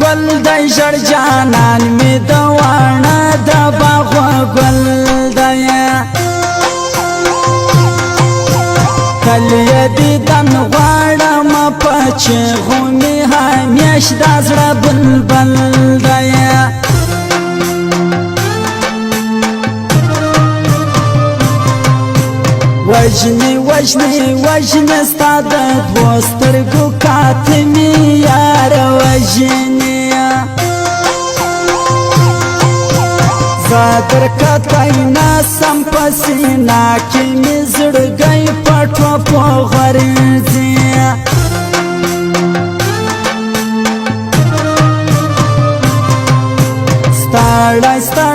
گل دی ژړ جانان می د واڼه د باغ گل دی کله دیدن غواړم په چغو می همیش د زړه بلبل دی وجنی ستا د دوو سترګو کاتمې یاره وژني زه درکتی ناسم په سینه کې مې زړګی په ټوپو غورځي ستړی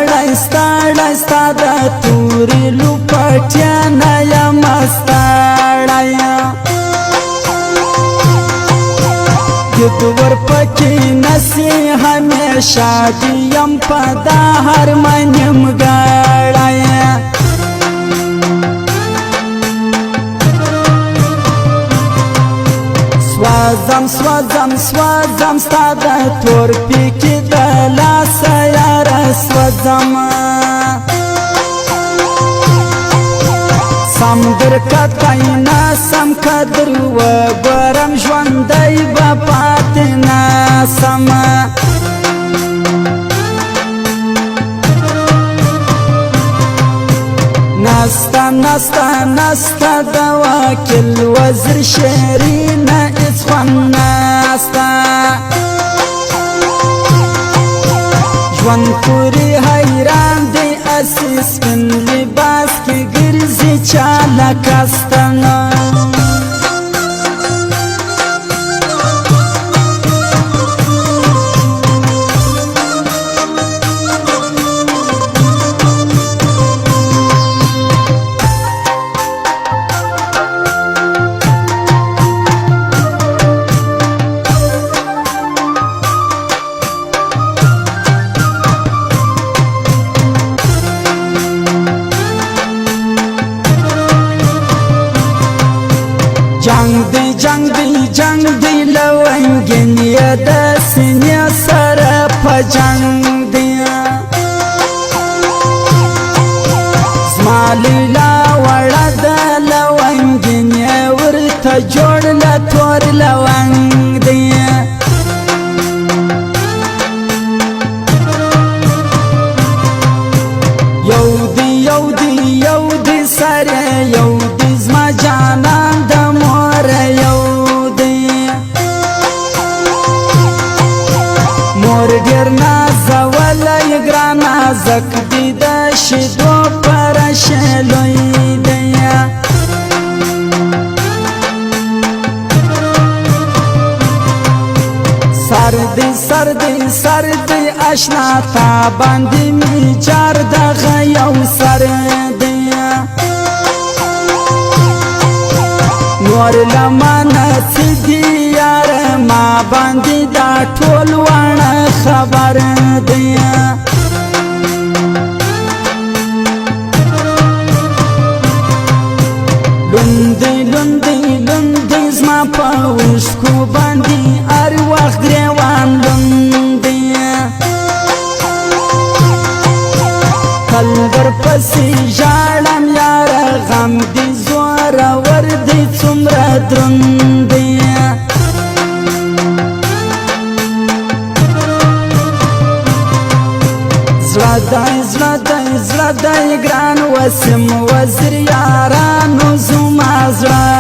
ستا د تورې لوپټیانه یم ستړی ید ورپکې نسې همیشه دې یم په دا هرمن نیمګړی سوځم ستا د تور پیکې د لاسه یاره سوځم سم درکتی ناسم که در وګورم ژوندی به پاتې ناسم نسته د وکیل وزیر شیرینه هیڅ خوند نسته ژوند پورې حیران دی اسې سپین لباس کې ګرځي چا لکه ستنه جنگ دی لونگین یا د سینې سره په جنگ دی زما لیلا وړه د لونگین ورته جوړ له تور لونګ دی یو دی سره یو دی زما جانان د مور یو ډیر نازولی ګرانه زک دی د شیدو پر شلوی دی سر دی اشنا تا باندې می جار دغه یو سر دی نور لمانه څه دی یاره ما باندې دا ټول واڼه خبر دی لوندې زما په اوښکو باندې هر وخت ګریوان لوندې تل درپسې ژاړم یاره غم دې زورور دی څومره دروند دی زړه دی ګران وسم وزیر یارانو زما زړه